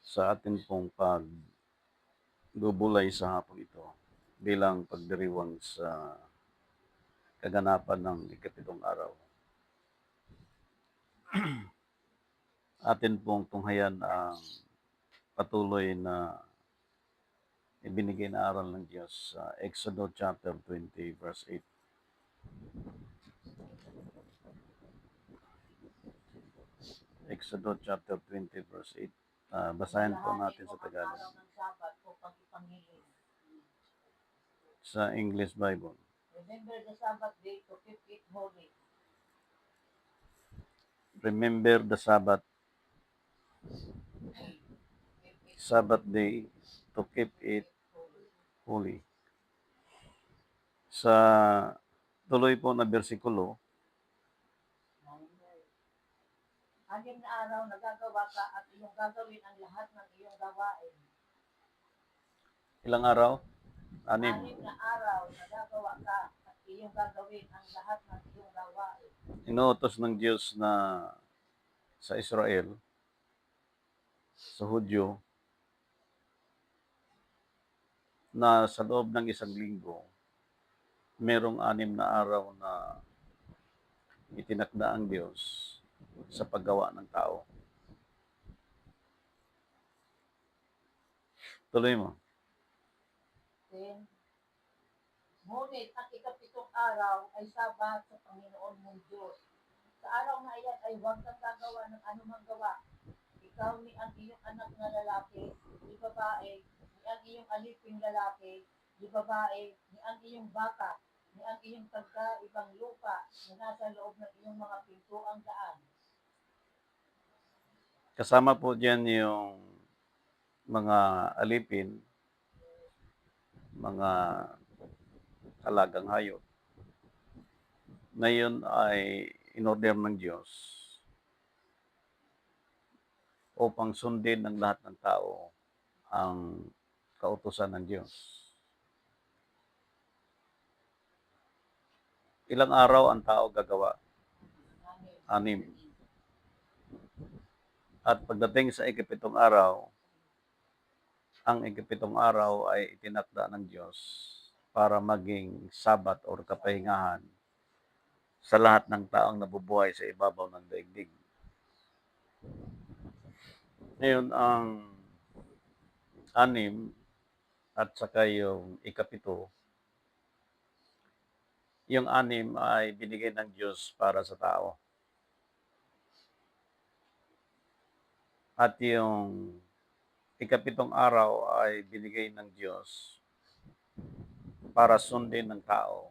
sa atin pong pagbubulay sa hapong ito bilang pagdiriwang sa kaganapan ng ikapitong araw. Atin pong tunghayan ang patuloy na ibinigay na aral ng Diyos sa Exodo chapter 20 verse 8. Exodo chapter 20 verse 8. Basahin po natin sa Tagalog. Sa English Bible. Remember the Sabbath day to keep it holy. Remember the Sabbath day to keep it holy. Sa tuloy po na bersikulo, Anim na araw nagagawa ka at iyong gagawin ang lahat ng iyong gawain. ilang araw? Anim. Anim na araw nagagawa ka at iyong gagawin ang lahat ng iyong gawain. Inuutos ng Diyos na sa Israel, sa Hudyo, na sa loob ng isang linggo, merong 6 na araw na itinakda ang Diyos sa paggawa ng tao. Tuloy mo. Then, ngunit ang ikapitong araw ay Sabat sa Panginoon mong Diyos. Sa araw na iyan ay huwag kang gagawa ng anumang gawa. Ikaw ni ang iyong anak na lalaki, ni babae, ni ang iyong aliping lalaki, ni babae, ni ang iyong baka, ni ang iyong pagkaibang lupa na nasa loob ng iyong mga pintuang daan. Kasama po dyan yung mga alipin, mga alagang hayop. Na yun ay inorder ng Diyos upang sundin ng lahat ng tao ang kautusan ng Diyos. Ilang araw ang tao gagawa? 6. At pagdating sa ikapitong araw, ang ikapitong araw ay itinakda ng Diyos para maging sabat o kapahingahan sa lahat ng taong nabubuhay sa ibabaw ng daigdig. Ngayon, ang 6 at saka yung ikapito, yung 6 ay binigay ng Diyos para sa tao. At yung ikapitong araw ay binigay ng Diyos para sundin ng tao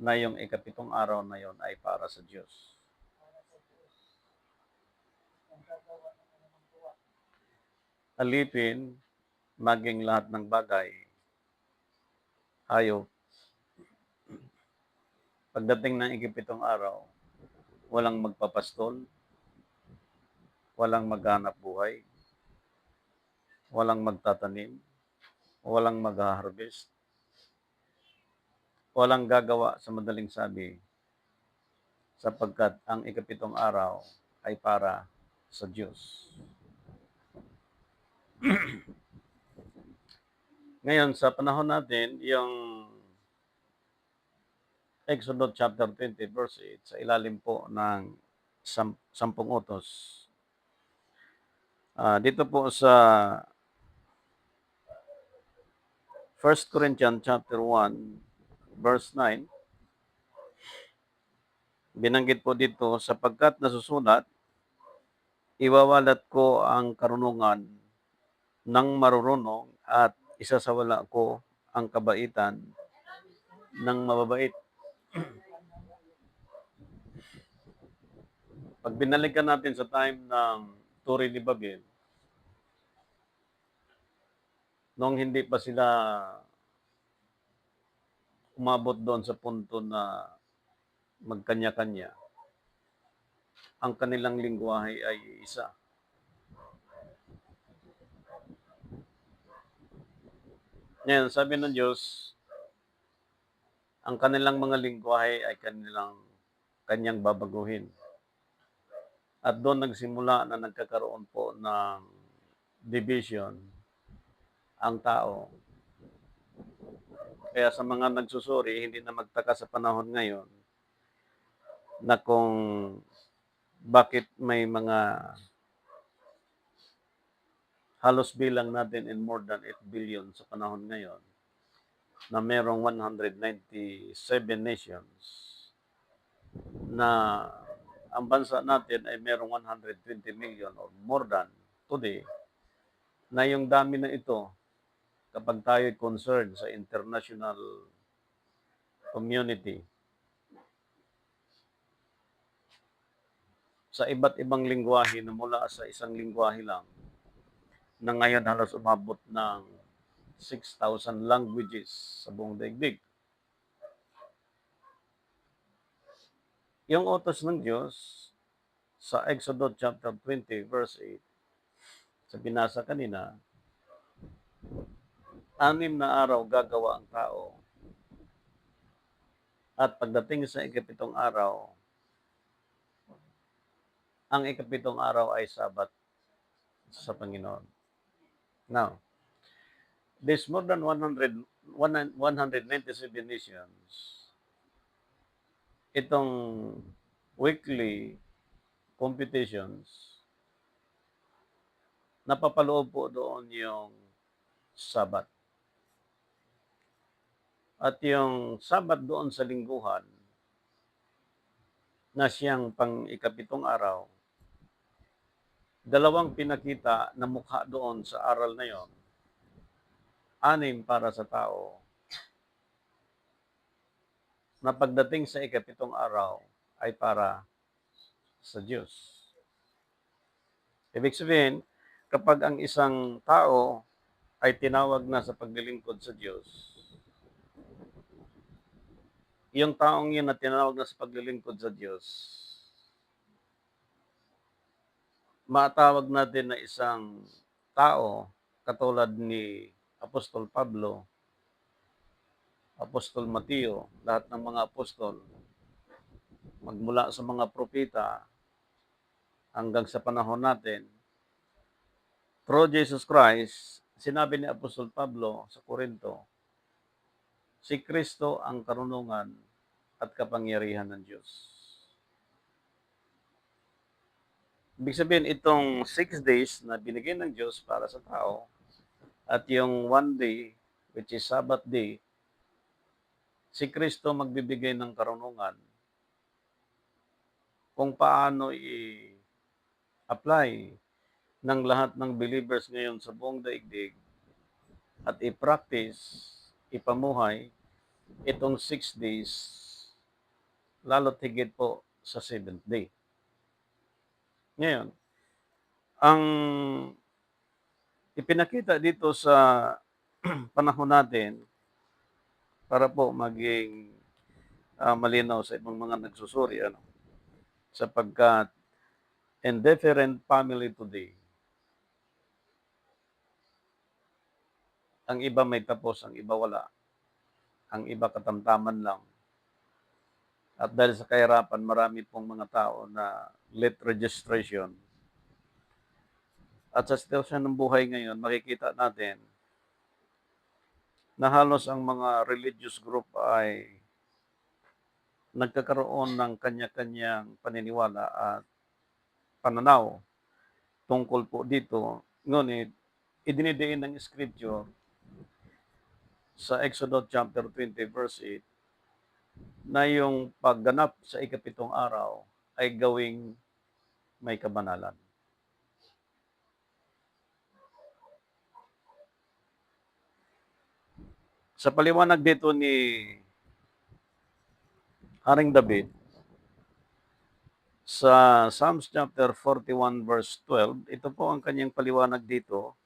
na yung ikapitong araw na yon ay para sa Diyos. Alipin, maging lahat ng bagay, hayop, pagdating ng ikapitong araw, walang magpapastol, walang maghanap buhay, walang magtatanim, walang mag-harvest, walang gagawa sa madaling sabi, sapagkat ang ikapitong araw ay para sa Diyos. Ngayon, sa panahon natin, yung Exodus chapter 20 verse 8, sa ilalim po ng 10 utos. Dito po sa 1 Corinthians chapter 1 verse 9, binanggit po dito, sapagkat nasusulat, iwawalat ko ang karunungan ng marurunong at isasawala ko ang kabaitan ng mababait. Pag binalikan natin sa time ng Turi ni Babel, nung hindi pa sila umabot doon sa punto na magkanya-kanya, ang kanilang lingwahe ay isa. Ngayon, sabi ng Diyos, ang kanilang mga lingwahe ay kanyang babaguhin. At doon nagsimula na nagkakaroon po ng division ang tao. Kaya sa mga nagsusuri, hindi na magtaka sa panahon ngayon na kung bakit may mga halos bilang natin in more than 8 billion sa panahon ngayon na merong 197 nations na ang bansa natin ay merong 120 million or more than today na yung dami na ito kapag tayo concerned sa international community sa iba't ibang lingwahe na mula sa isang lingwahe lang na ngayon halos umabot ng 6,000 languages sa buong daigdig. Yung utos ng Diyos sa Exodus chapter 20 verse 8 sa binasa kanina, 6 na araw gagawa ang tao at pagdating sa ikapitong araw, ang ikapitong araw ay Sabat sa Panginoon. Now, there's more than 197 nations. Itong weekly competitions, napapaloob po doon yung Sabat. At yung Sabat doon sa lingguhan, na siyang pang-ikapitong araw, dalawang pinakita na mukha doon sa aral na yon. 6 para sa tao, na pagdating sa ikapitong araw ay para sa Diyos. Ibig sabihin, kapag ang isang tao ay tinawag na sa paglilingkod sa Diyos, yung taong yun na tinawag na sa paglilingkod sa Diyos, matawag natin na isang tao katulad ni Apostol Pablo, Apostol Mateo, lahat ng mga apostol, magmula sa mga propeta hanggang sa panahon natin, through Jesus Christ, sinabi ni Apostol Pablo sa Corinto, si Kristo ang karunungan at kapangyarihan ng Diyos. Ibig sabihin, itong 6 days na binigay ng Diyos para sa tao at yung 1 day, which is Sabbath day, si Kristo magbibigay ng karunungan kung paano i-apply ng lahat ng believers ngayon sa buong daigdig at i-practice, ipamuhay itong 6 days, lalo't higit po sa 7th day. Ngayon, ang ipinakita dito sa panahon natin para po maging malinaw sa ibang mga nagsusuri, sapagkat in different family today, ang iba may tapos, ang iba wala. Ang iba katamtaman lang. At dahil sa kahirapan, marami pong mga tao na late registration. At sa sitwasyon ng buhay ngayon, makikita natin na halos ang mga religious group ay nagkakaroon ng kanya-kanyang paniniwala at pananaw tungkol po dito. Ngunit, idinidiin ng Scripture sa Exodus chapter 20 verse 8 na yung pagganap sa ikapitong araw ay gawing may kabanalan. Sa paliwanag dito ni Haring David, sa Psalms chapter 41 verse 12, ito po ang kanyang paliwanag dito.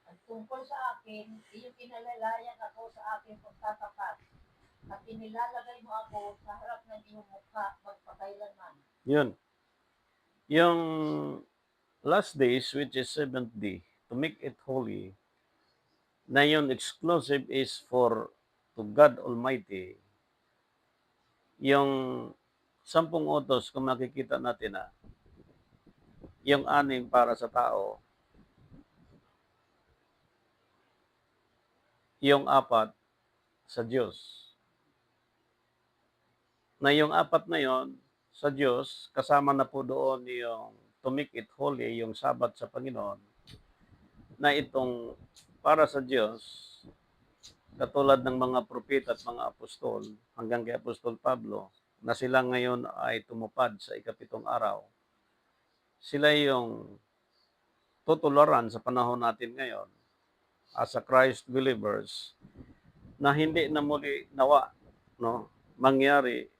At tungkol sa akin, iyong kinalalayan ako sa aking pagtatapat at inilalagay mo ako sa harap ng iyong mukha magpakailanman. Yun. Yung last days, which is 7th day, to make it holy, na yun exclusive is for to God Almighty. Yung 10 utos kung makikita natin na yung 6 para sa tao, yung 4 sa Diyos. Na yung 4 na yon sa Diyos, kasama na po doon yung to make it holy, yung Sabat sa Panginoon, na itong para sa Diyos, katulad ng mga propeta at mga apostol, hanggang kay Apostol Pablo, na sila ngayon ay tumupad sa ikapitong araw. Sila yung tutularan sa panahon natin ngayon as a Christ believers na hindi na muli nawa mangyari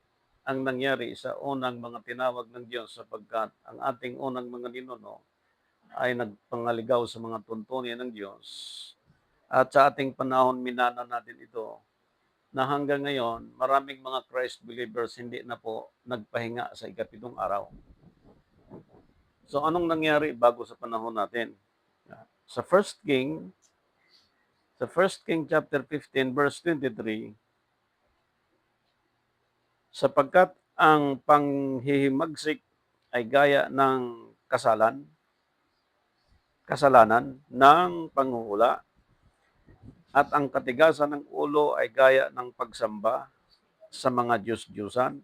ang nangyari sa unang mga tinawag ng Diyos, sapagkat ang ating unang mga ninuno ay nagpangaligaw sa mga tuntunin ng Diyos. At sa ating panahon, minana natin ito na hanggang ngayon, maraming mga Christ believers hindi na po nagpahinga sa ikapitong araw. So anong nangyari bago sa panahon natin? Sa 1 King, chapter 15 verse 23, sapagkat ang panghihimagsik ay gaya ng kasalanan ng panghuhula, at ang katigasan ng ulo ay gaya ng pagsamba sa mga Diyos-Diyusan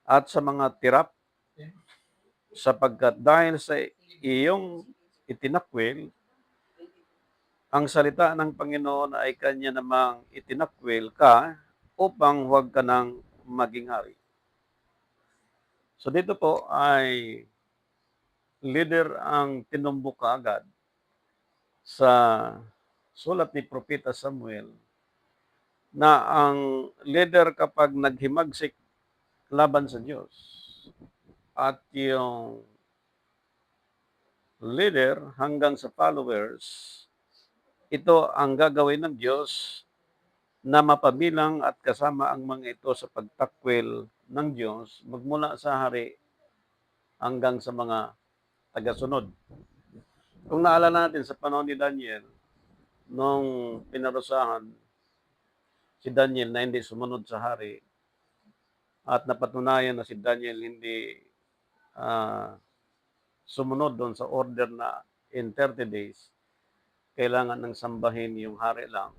at sa mga tirap, sapagkat dahil sa iyong itinakwil, ang salita ng Panginoon ay kanya namang itinakwil ka upang huwag ka nang maging hari. So dito po ay leader ang tinumbok kaagad sa sulat ni Propeta Samuel na ang leader kapag naghimagsik laban sa Diyos at yung leader hanggang sa followers, ito ang gagawin ng Diyos na mapabilang at kasama ang mga ito sa pagtakwil ng Diyos magmula sa hari hanggang sa mga tagasunod. Kung naalala natin sa panahon ni Daniel, nung pinarusahan si Daniel na hindi sumunod sa hari at napatunayan na si Daniel hindi sumunod doon sa order na in 30 days, kailangan ng sambahin yung hari lang.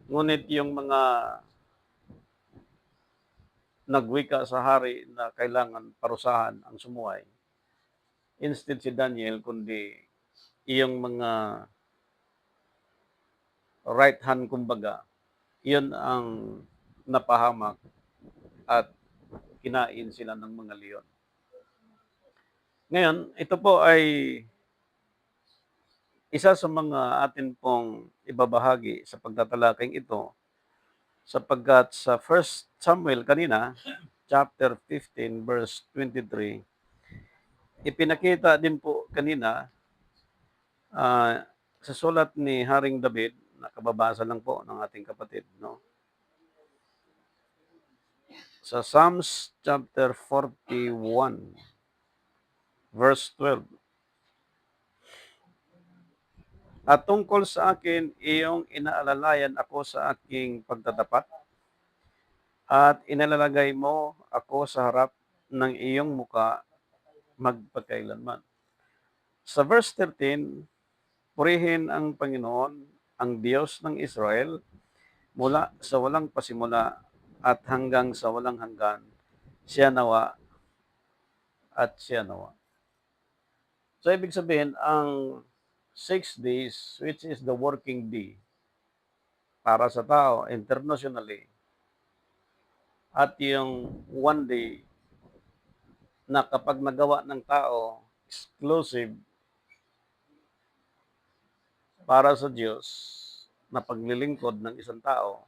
Ngunit yung mga nagwika sa hari na kailangan parusahan ang sumuway, instead si Daniel, kundi iyong mga right hand kumbaga, iyon ang napahamak at kinain sila ng mga leon. Ngayon, ito po ay isa sa mga atin pong ibabahagi sa pagtatalakay ito, sapagkat sa 1 Samuel kanina, chapter 15, verse 23, ipinakita din po kanina sa sulat ni Haring David, nakababasa lang po ng ating kapatid, no? Sa Psalms chapter 41, verse 12. At tungkol sa akin, iyong inaalalayan ako sa aking pagtatapat, at inalalagay mo ako sa harap ng iyong muka magpakailanman. Sa verse 13, purihin ang Panginoon, ang Diyos ng Israel, mula sa walang pasimula at hanggang sa walang hanggan. Siya nawa at siya nawa. So, ibig sabihin, ang 6 days, which is the working day para sa tao internationally, at yung 1 day na kapag nagawa ng tao, exclusive para sa Diyos na paglilingkod ng isang tao,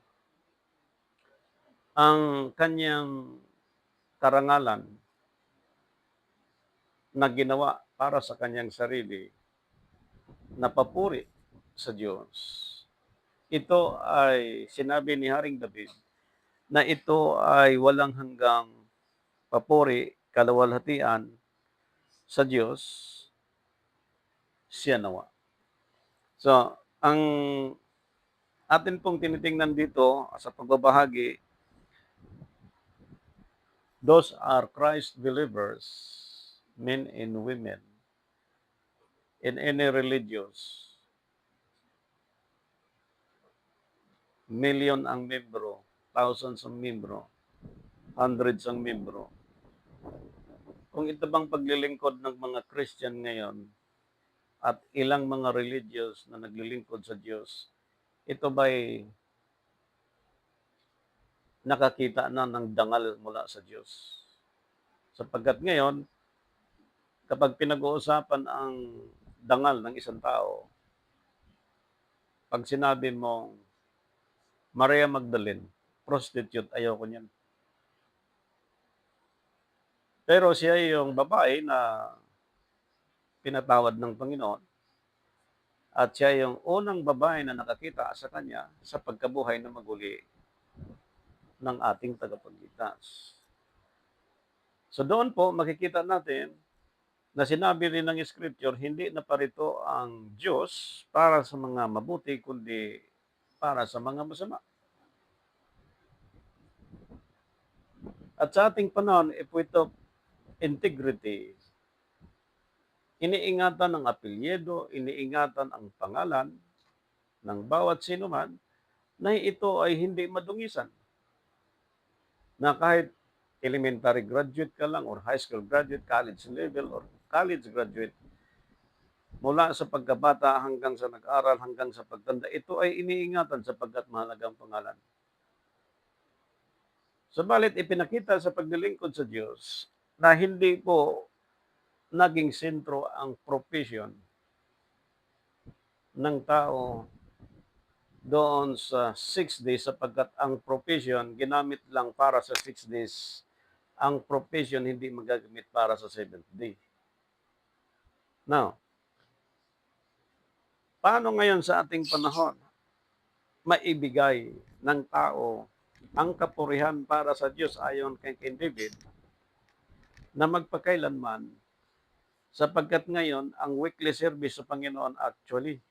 ang kanyang karangalan na ginawa para sa kanyang sarili, na papuri sa Diyos. Ito ay sinabi ni Haring David na ito ay walang hanggang papuri, kaluwalhatian sa Diyos, siya nawa. So, ang atin pong tinitingnan dito sa pagbabahagi Those are Christ believers, men and women, in any religious. Million ang membro, thousands ang membro, hundreds ang membro. Kung ito bang paglilingkod ng mga Christian ngayon at ilang mga religious na naglilingkod sa Diyos, ito ba'y nakakita na ng dangal mula sa Diyos? Sapagkat ngayon, kapag pinag-uusapan ang dangal ng isang tao, pag sinabi mong Maria Magdalene, prostitute, ayoko niyan. Pero siya yung babae na pinatawad ng Panginoon at siya yung unang babae na nakakita sa kanya sa pagkabuhay na maguli ng ating tagapagligtas. So doon po makikita natin na sinabi rin ng Scripture, hindi na parito ang Diyos para sa mga mabuti, kundi para sa mga masama. At sa ating panahon, if we talk integrity, iniingatan ang apelyido, iniingatan ang pangalan ng bawat sino man na ito ay hindi madungisan. Na kahit elementary graduate ka lang or high school graduate, college level or college graduate, mula sa pagkabata hanggang sa nag-aral hanggang sa pagtanda, ito ay iniingatan sapagkat mahalagang pangalan. Subalit ipinakita sa paglilingkod sa Diyos na hindi po naging sentro ang profession ng tao doon sa 6 days sapagkat ang profession ginamit lang para sa 6 days. Ang profession hindi magagamit para sa 7th day. Now, paano ngayon sa ating panahon maibigay ng tao ang kapurihan para sa Diyos ayon kay King David na magpakailanman sapagkat ngayon ang weekly service sa Panginoon actually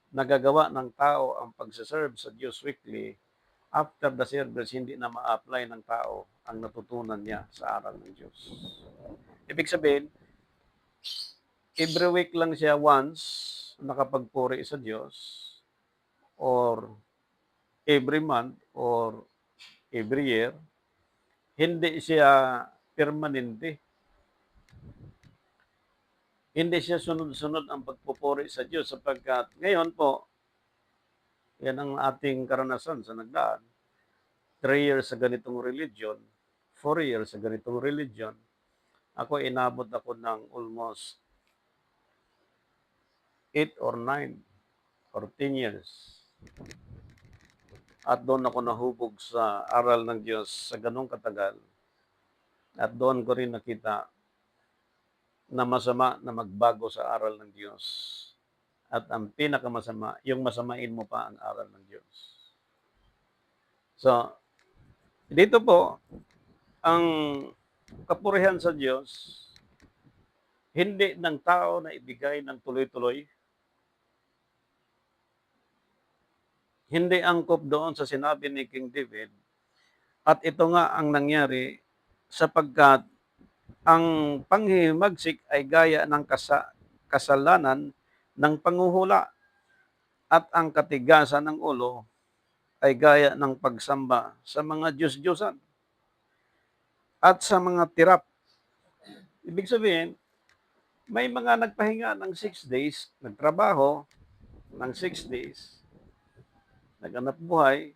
nagagawa ng tao ang pagsaserve sa Diyos weekly. After the service, hindi na ma-apply ng tao ang natutunan niya sa aral ng Diyos. Ibig sabihin, every week lang siya once nakapagpuri sa Diyos or every month or every year, hindi siya permanente. Hindi siya sunod-sunod ang pagpupuri sa Diyos sapagkat ngayon po, yan ang ating karanasan sa nagdaan. 3 years sa ganitong religion, 4 years sa ganitong religion, ako inabot ako ng almost 8 or 9 or 10 years. At doon ako nahubog sa aral ng Diyos sa ganong katagal. At doon ko rin nakita na masama na magbago sa aral ng Diyos. At ang pinakamasama, yung masamain mo pa ang aral ng Diyos. So, dito po, ang kapurihan sa Diyos, hindi ng tao na ibigay ng tuloy-tuloy. Hindi angkop doon sa sinabi ni King David. At ito nga ang nangyari sapagkat ang panghihimagsik ay gaya ng kasalanan ng panghuhula at ang katigasan ng ulo ay gaya ng pagsamba sa mga Diyos-Diyosan at sa mga tirap. Ibig sabihin, may mga nagpahinga ng 6 days, nagtrabaho ng 6 days, naghanap buhay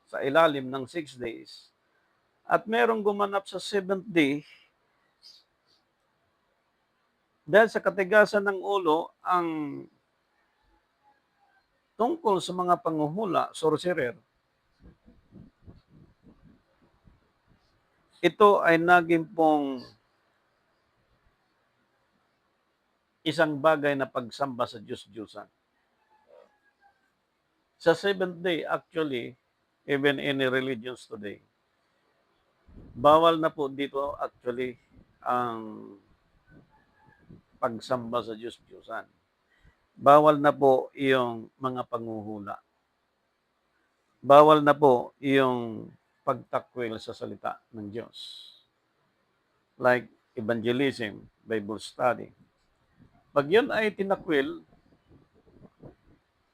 sa ilalim ng 6 days, at merong gumanap sa 7th day dahil sa katigasan ng ulo ang tungkol sa mga panghuhula, sorcerer. Ito ay naging pong isang bagay na pagsamba sa Diyos-Diyosan. Sa 7th day, actually, even any religions today, bawal na po dito actually ang pagsamba sa Diyos-Diyosan. Bawal na po yung mga panghuhula. Bawal na po yung pagtakwil sa salita ng Diyos. Like evangelism, Bible study. Pag yun ay tinakwil,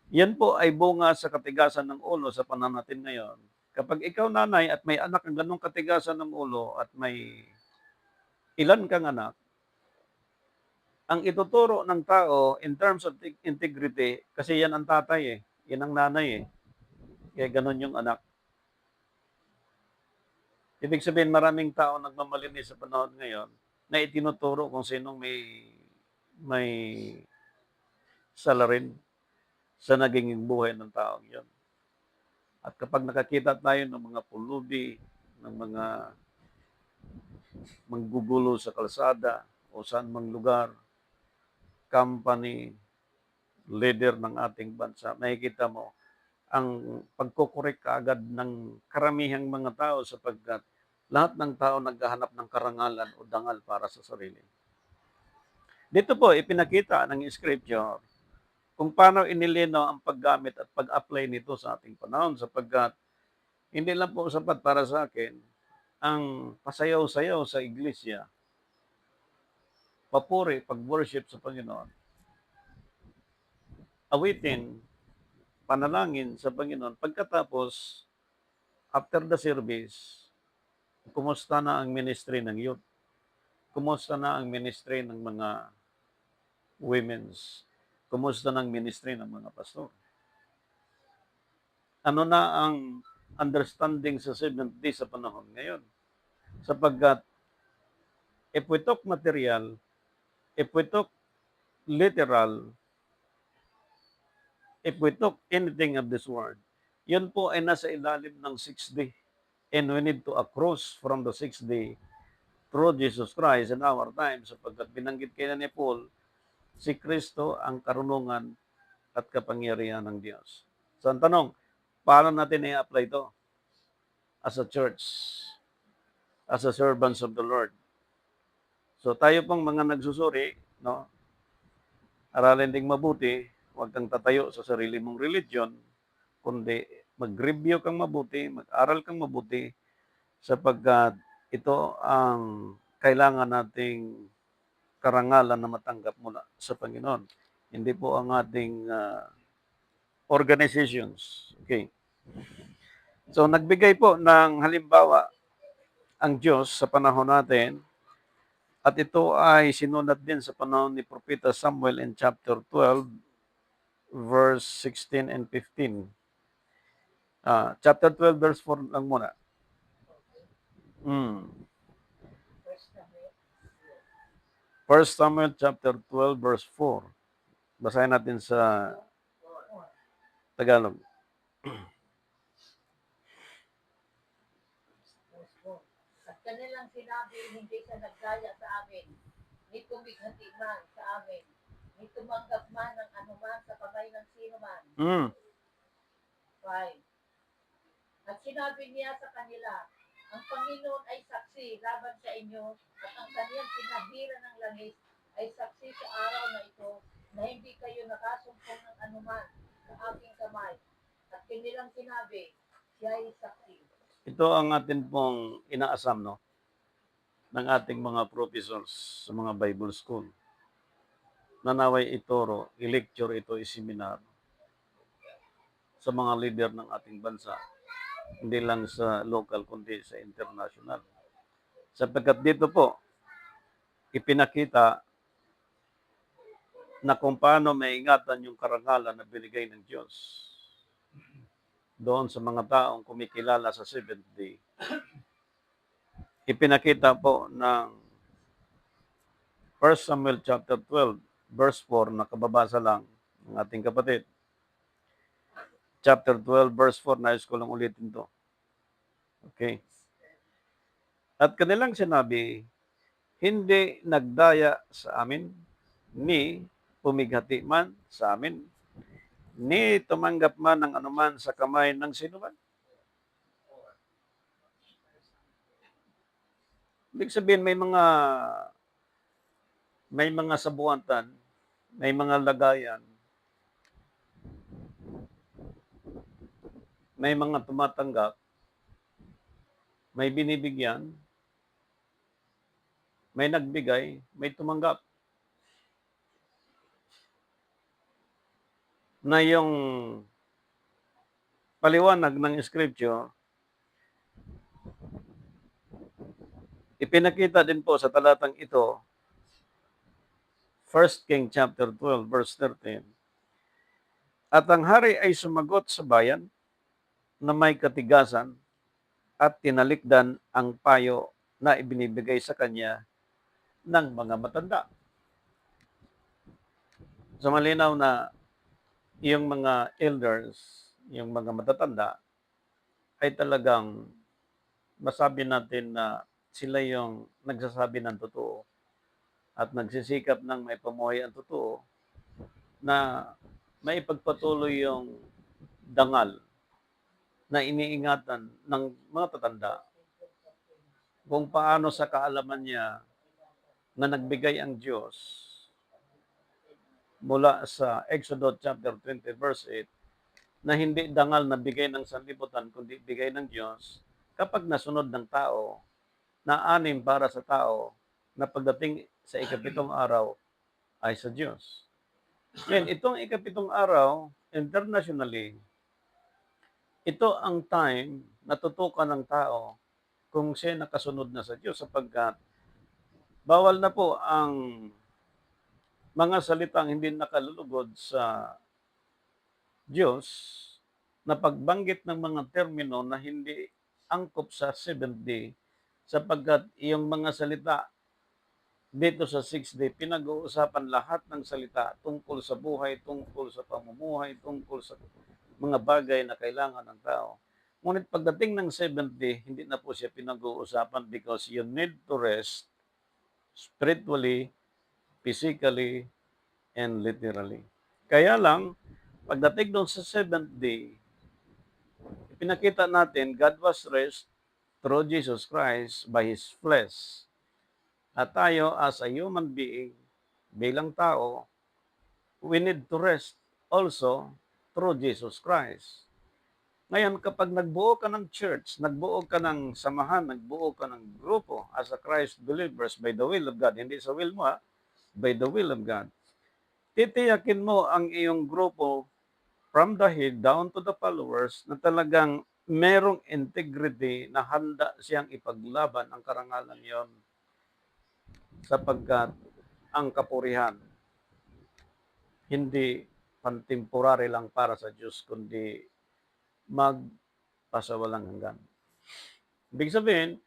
yan po ay bunga sa katigasan ng ulo sa panahon natin ngayon. Kapag ikaw nanay at may anak ng ganong katigasan ng ulo at may ilan kang anak, ang ituturo ng tao in terms of integrity, kasi yan ang tatay eh, yan ang nanay eh, kaya ganon yung anak. Ibig sabihin maraming tao nagmamalinis sa panahon ngayon na itinuturo kung sinong may salarin sa naging buhay ng taong yon. At kapag nakakita tayo ng mga pulubi, ng mga manggugulo sa kalsada o saan mang lugar, company, leader ng ating bansa, makikita mo ang pagkukorek kaagad ng karamihang mga tao sapagkat lahat ng tao naghahanap ng karangalan o dangal para sa sarili. Dito po, ipinakita ng scripture kung paano inilino ang paggamit at pag-apply nito sa ating panahon sapagkat hindi lang po sapat para sa akin ang pasayaw-sayaw sa iglesia, papuri, pag-worship sa Panginoon, awitin, panalangin sa Panginoon. Pagkatapos, after the service, kumusta na ang ministry ng youth? Kumusta na ang ministry ng mga women's? Kumusta na ang ministry ng mga pastor? Ano na ang understanding sa Seventh Day sa panahon ngayon? Sapagkat if we talk material, if we talk literal, if we talk anything of this world, yun po ay nasa ilalim ng 6th day. And we need to cross from the 6th day through Jesus Christ in our time sapagkat binanggit kaya ni Paul, si Kristo ang karunungan at kapangyarihan ng Diyos. So ang tanong, paano natin i-apply ito as a church, as a servants of the Lord? So tayo pong mga nagsusuri, no? Aralin ding mabuti, huwag kang tatayo sa sarili mong religion, kundi mag-review kang mabuti, mag-aral kang mabuti, sapagkat ito ang kailangan nating karangalan na matanggap mula sa Panginoon. Hindi po ang ating organizations. Okay. So nagbigay po ng halimbawa ang Diyos sa panahon natin at ito ay sinunod din sa panahon ni Propeta Samuel in chapter 12 verse 16 and 15. Chapter 12 verse 4 lang muna. First Samuel chapter 12 verse 4. Basahin natin sa Tagalog. At kanilang sinabi, hindi siya nagdaya sa amin, ni tumighati man sa amin, ni tumanggap man ng anuman sa kamay ng sino man. 5. At sinabi niya sa kanila, ang Panginoon ay saksi laban sa inyo at ang kaniyang pinahira ng langis ay saksi sa araw na ito na hindi kayo nakasumpong ng anuman sa aking kamay. At kanilang sinabi, siya ay saksi. Ito ang atin pong inaasam, no? Ng ating mga professors sa mga Bible school. Nanaway ituro, i-lecture ito, i-seminar sa mga leader ng ating bansa. Hindi lang sa local, kundi sa international. Sapagkat dito po, ipinakita na kung paano maiingatan yung karangalan na binigay ng Diyos doon sa mga taong kumikilala sa Seventh Day. Ipinakita po ng 1 Samuel chapter 12, verse 4, na kababasa lang ng ating kapatid. Chapter 12, verse 4, nais ko lang ulitin to. Okay. At kanilang sinabi, hindi nagdaya sa amin, ni pumighati man sa amin, ni tumanggap man ng anuman sa kamay ng sinuman. Ibig sabihin may mga sabuatan, may mga lagayan, may mga tumatanggap may binibigyan, may nagbigay, may tumanggap. Na yung paliwanag ng Scripture, ipinakita din po sa talatang ito, 1 King chapter 12, verse 13. At ang hari ay sumagot sa bayan na may katigasan at tinalikdan ang payo na ibinibigay sa kanya ng mga matanda. So malinaw na yung mga elders, yung mga matatanda, ay talagang masabi natin na sila yung nagsasabi ng totoo at nagsisikap ng may pamuhay ang totoo na maipagpatuloy yung dangal na iniingatan ng mga tatanda kung paano sa kaalaman niya na nagbigay ang Diyos mula sa Exodus chapter 20 verse 8 na hindi dangal na bigay ng sanlibutan kundi bigay ng Diyos kapag nasunod ng tao na anim para sa tao na pagdating sa ikapitong araw ay sa Diyos. Ngayon, itong ikapitong araw, internationally, ito ang time na tutukan ng tao kung siya nakasunod na sa Diyos sapagkat bawal na po ang mga salitang hindi nakalulugod sa Diyos na pagbanggit ng mga termino na hindi angkop sa seventh day sapagkat yung mga salita dito sa sixth day, pinag-uusapan lahat ng salita tungkol sa buhay, tungkol sa pamumuhay, tungkol sa mga bagay na kailangan ng tao. Ngunit pagdating ng seventh day, hindi na po siya pinag-uusapan because you need to rest spiritually, physically, and literally. Kaya lang, pagdating doon sa seventh day, pinakita natin God was rest through Jesus Christ by His flesh. At tayo as a human being, bilang tao, we need to rest also through Jesus Christ. Ngayon, kapag nagbuo ka ng church, nagbuo ka ng samahan, nagbuo ka ng grupo as a Christ believers by the will of God, hindi sa will mo by the will of God, titiyakin mo ang iyong grupo from the head down to the followers na talagang merong integrity na handa siyang ipaglaban ang karangalan yon sapagkat ang kapurihan hindi pantemporary lang para sa Diyos, kundi magpasawalang hanggan. Ibig sabihin,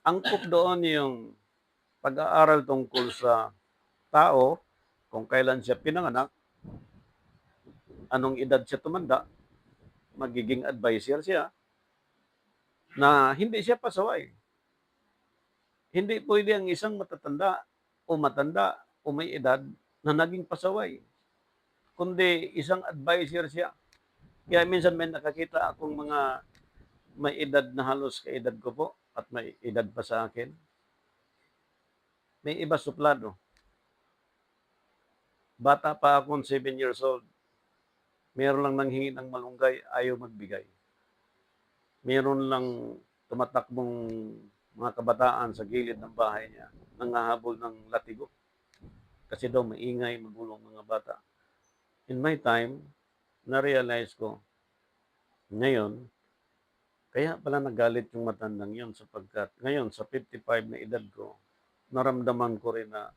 angkop doon yung pag-aaral tungkol sa tao, kung kailan siya pinanganak, anong edad siya tumanda, magiging advisor siya, na hindi siya pasaway. Hindi pwede ang isang matatanda o may edad na naging pasaway, kundi isang advisor siya. Kaya minsan may nakakita akong mga may edad na halos kaedad ko po at may edad pa sa akin. May iba suplado. Bata pa akong 7 years old. Meron lang nanghingi ng malunggay, ayaw magbigay. Meron lang tumatakbong mga kabataan sa gilid ng bahay niya, nangahabol ng latigo. Kasi daw maingay, magulong mga bata. In my time, na-realize ko, ngayon, kaya pala nagalit yung matandang yun sapagkat ngayon sa 55 na edad ko, naramdaman ko rin na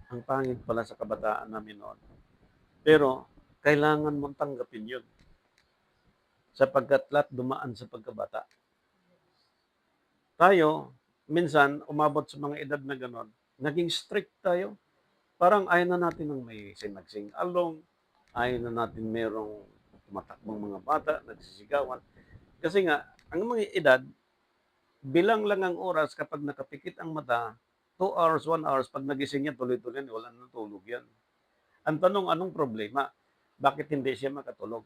ang pangit pala sa kabataan namin noon. Pero kailangan mong tanggapin yun sapagkat lahat dumaan sa pagkabata. Tayo, minsan, umabot sa mga edad na gano'n, naging strict tayo. Parang ayaw na natin ng may sinagsing-along, ayaw na natin merong tumatakbong mga bata, nagsisigawan. Kasi nga, ang mga edad, bilang lang ang oras kapag nakapikit ang mata, 2 hours, 1 hours, pag nagising yan, tuloy-tuloy yan, wala nang tulog yan. Ang tanong, anong problema? Bakit hindi siya makatulog?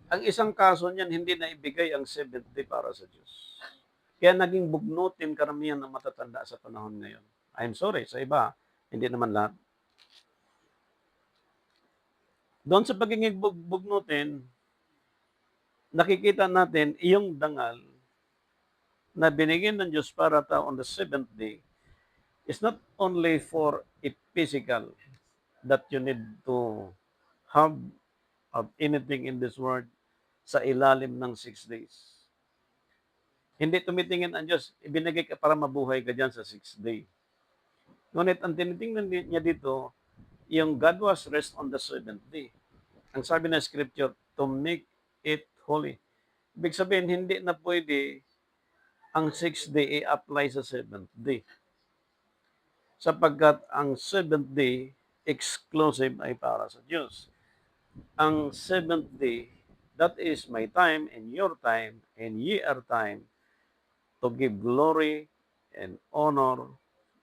Ang isang kaso niyan, hindi na ibigay ang 70 para sa Diyos. Kaya naging bugnutin karamihan ng matatanda sa panahon ngayon. I'm sorry, sa iba, hindi naman lahat. Doon sa pagiging bugnutin, nakikita natin yung dangal na binigyan ng Diyos para tao on the seventh day is not only for a physical that you need to have of anything in this world sa ilalim ng 6 days. Hindi tumitingin ang Diyos, ibinigay ka para mabuhay ka diyan sa 6th day. Ngunit ang tinitingnan niya dito, yung God was rest on the seventh day. Ang sabi ng scripture, to make it holy. Ibig sabihin, hindi na pwede ang 6th day i-apply sa 7th day. Sapagkat ang 7th day, exclusive ay para sa Diyos. Ang 7th day, that is my time and your time and ye are time to give glory and honor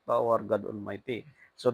to our God Almighty. So